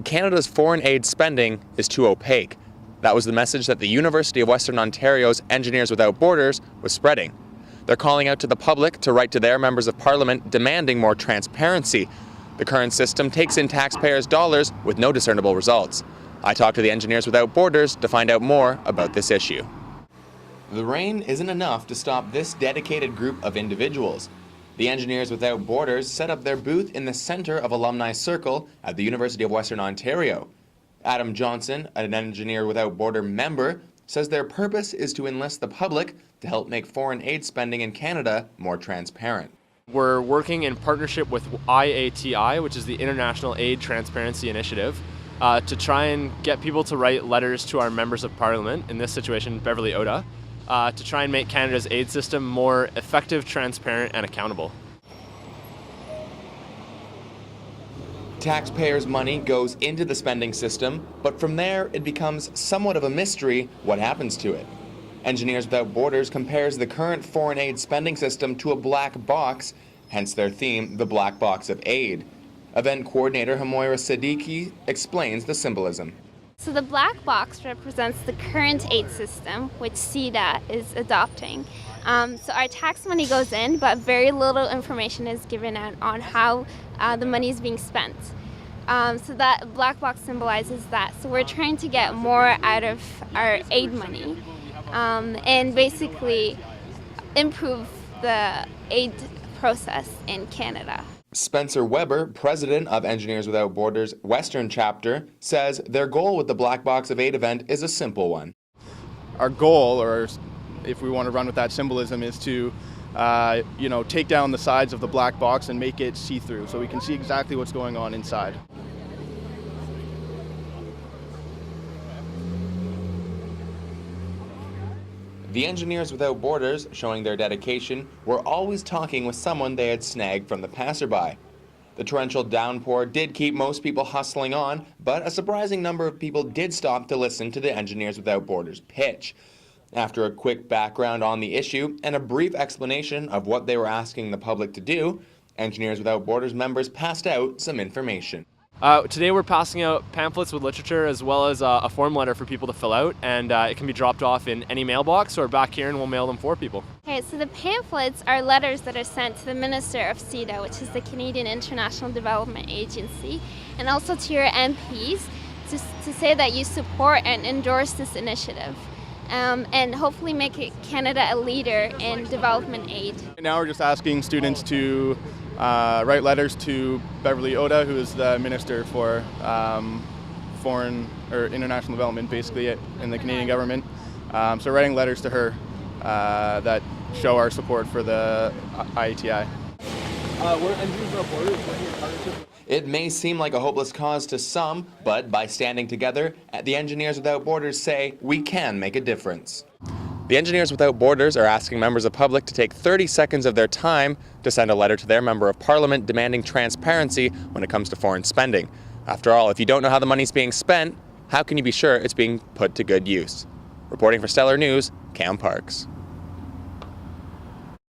Canada's foreign aid spending is too opaque. That was the message that the University of Western Ontario's Engineers Without Borders was spreading. They're calling out to the public to write to their members of parliament demanding more transparency. The current system takes in taxpayers' dollars with no discernible results. I talked to the Engineers Without Borders to find out more about this issue. The rain isn't enough to stop this dedicated group of individuals. The Engineers Without Borders set up their booth in the center of Alumni Circle at the University of Western Ontario. Adam Johnson, an Engineer Without Border member, says their purpose is to enlist the public to help make foreign aid spending in Canada more transparent. We're working in partnership with IATI, which is the International Aid Transparency Initiative, to try and get people to write letters to our members of parliament, in this situation Beverly Oda, to try and make Canada's aid system more effective, transparent, and accountable. Taxpayers' money goes into the spending system, but from there it becomes somewhat of a mystery what happens to it. Engineers Without Borders compares the current foreign aid spending system to a black box, hence their theme, the black box of aid. Event coordinator Hamoira Siddiqui explains the symbolism. So the black box represents the current aid system, which CEDA is adopting. So our tax money goes in, but very little information is given out on how the money is being spent. So that black box symbolizes that. So we're trying to get more out of our aid money and basically improve the aid process in Canada. Spencer Weber, president of Engineers Without Borders Western Chapter, says their goal with the Black Box of Aid event is a simple one. Our goal, or if we want to run with that symbolism, is to take down the sides of the black box and make it see-through so we can see exactly what's going on inside. The Engineers Without Borders, showing their dedication, were always talking with someone they had snagged from the passerby. The torrential downpour did keep most people hustling on, but a surprising number of people did stop to listen to the Engineers Without Borders pitch. After a quick background on the issue and a brief explanation of what they were asking the public to do, Engineers Without Borders members passed out some information. Today we're passing out pamphlets with literature as well as a form letter for people to fill out, and it can be dropped off in any mailbox or back here and we'll mail them for people. Okay, so the pamphlets are letters that are sent to the Minister of CEDA, which is the Canadian International Development Agency, and also to your MPs to say that you support and endorse this initiative. And hopefully make Canada a leader in development aid. Now we're just asking students to write letters to Beverly Oda, who is the Minister for Foreign or International Development, basically, in the Canadian government. So writing letters to her that show our support for the IATI. We're Engineers Without Borders, working in partnership. It may seem like a hopeless cause to some, but by standing together, the Engineers Without Borders say we can make a difference. The Engineers Without Borders are asking members of the public to take 30 seconds of their time to send a letter to their member of parliament demanding transparency when it comes to foreign spending. After all, if you don't know how the money's being spent, how can you be sure it's being put to good use? Reporting for Stellar News, Cam Parks.